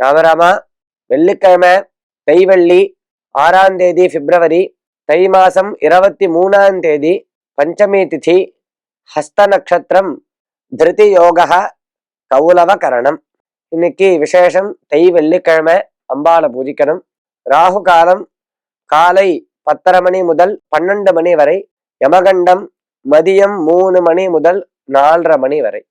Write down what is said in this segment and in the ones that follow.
ராமராமா, வெள்ளிக்கிழமை தைவள்ளி 6ஆம் தேதி பிப்ரவரி, தை மாசம் 23ஆம் தேதி, பஞ்சமி திதி, ஹஸ்த நட்சத்திரம், திருதி யோக, கௌலவ கரணம். இன்னைக்கு விசேஷம். தை வெள்ளிக்கிழமை, அம்பாளை பூஜிக்கணும். ராகு காலம் காலை 10:30 மணி முதல் 12 மணி வரை, யமகண்டம் மதியம் 3 மணி முதல் 4:30 மணி வரை.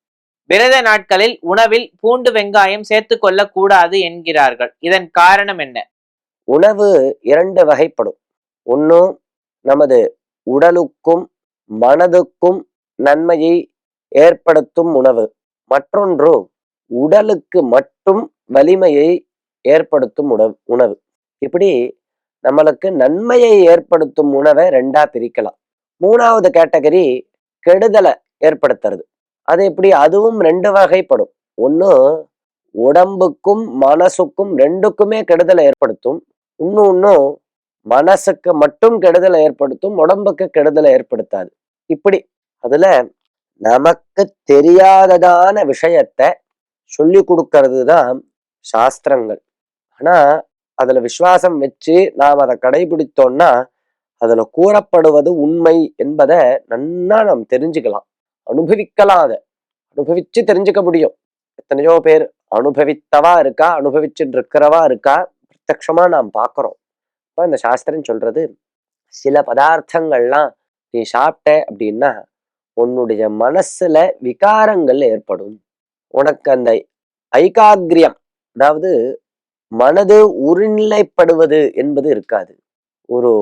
விரத நாட்களில் உணவில் பூண்டு வெங்காயம் சேர்த்துக் கொள்ள கூடாது என்கிறார்கள். இதன் காரணம் என்ன? உணவு 2 வகைப்படும். ஒன்று நமது உடலுக்கும் மனதுக்கும் நன்மையை ஏற்படுத்தும் உணவு, மற்றொன்று உடலுக்கு மட்டும் வலிமையை ஏற்படுத்தும் உணவு. இப்படி நம்மளுக்கு நன்மையை ஏற்படுத்தும் உணவை 2ஆ பிரிக்கலாம். 3ஆவது கேட்டகரி கெடுதலை ஏற்படுத்துறது. அது எப்படி? அதுவும் 2 வகைப்படும். ஒன்று உடம்புக்கும் மனசுக்கும் 2க்குமே கெடுதலை ஏற்படுத்தும். இன்னும் மனசுக்கு மட்டும் கெடுதலை ஏற்படுத்தும், உடம்புக்கு கெடுதலை ஏற்படுத்தாது. இப்படி அதுல நமக்கு தெரியாததான விஷயத்த சொல்லி கொடுக்கறது தான் சாஸ்திரங்கள். ஆனா அதுல விசுவாசம் வச்சு நாம் அதை கடைபிடித்தோம்னா அதுல கூறப்படுவது உண்மை என்பதை நன்னா நாம் தெரிஞ்சுக்கலாம், அனுபவிக்கலாம். அதை அனுபவிச்சு தெரிஞ்சுக்க முடியும். எத்தனையோ பேர் அனுபவித்தவா இருக்கா, அனுபவிச்சுட்டு இருக்கிறவா இருக்கா, பிரத்யக்ஷமா நாம் பார்க்கிறோம். இப்போ இந்த சாஸ்திரம் சொல்றது, சில பதார்த்தங்கள்லாம் நீ சாப்பிட்ட அப்படின்னா உன்னுடைய மனசுல விகாரங்கள் ஏற்படும். உனக்கு அந்த ஐகாகிரியம், அதாவது மனது ஒருநிலைப்படுவது என்பது இருக்காது. ஒரு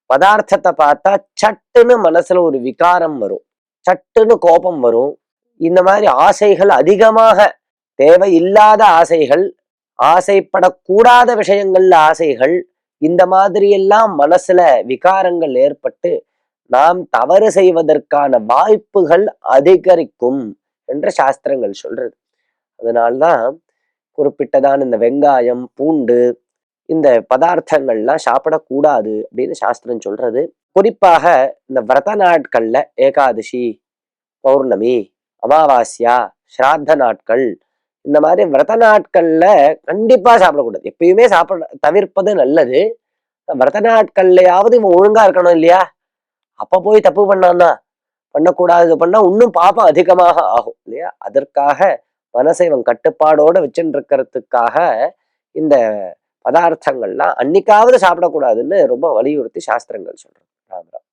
பதார்த்தத்தை பார்த்தா சட்டுன்னு மனசுல ஒரு விகாரம் வரும், சட்டுன்னு கோபம் வரும். இந்த மாதிரி ஆசைகள் அதிகமாக, தேவையில்லாத ஆசைகள், ஆசைப்படக்கூடாத விஷயங்கள்ல ஆசைகள், இந்த மாதிரி எல்லாம் மனசுல விகாரங்கள் ஏற்பட்டு நாம் தவறு செய்வதற்கான வாய்ப்புகள் அதிகரிக்கும் என்று சாஸ்திரங்கள் சொல்றது. அதனால்தான் குறிப்பிட்டதான் இந்த வெங்காயம், பூண்டு, இந்த பதார்த்தங்கள்லாம் சாப்பிடக்கூடாது அப்படின்னு சாஸ்திரம் சொல்றது. குறிப்பாக இந்த விரத நாட்கள்ல, ஏகாதசி, பௌர்ணமி, அமாவாஸ்யா, ஸ்ராத்த நாட்கள், இந்த மாதிரி விரத நாட்கள்ல கண்டிப்பா சாப்பிடக்கூடாது. எப்பயுமே தவிர்ப்பது நல்லது. விரத நாட்கள்லயாவது இவன் ஒழுங்கா இருக்கணும் இல்லையா? அப்ப போய் தப்பு பண்ணான்னா பண்ணக்கூடாது, பண்ணா இன்னும் பாப்பம் அதிகமாக ஆகும் இல்லையா? அதற்காக மனசை இவன் கட்டுப்பாடோட வச்சுட்டு இருக்கிறதுக்காக இந்த பதார்த்தங்கள்லாம் அன்னைக்காவது சாப்பிடக்கூடாதுன்னு ரொம்ப வலியுறுத்தி சாஸ்திரங்கள் சொல்றோம். ராமராம்.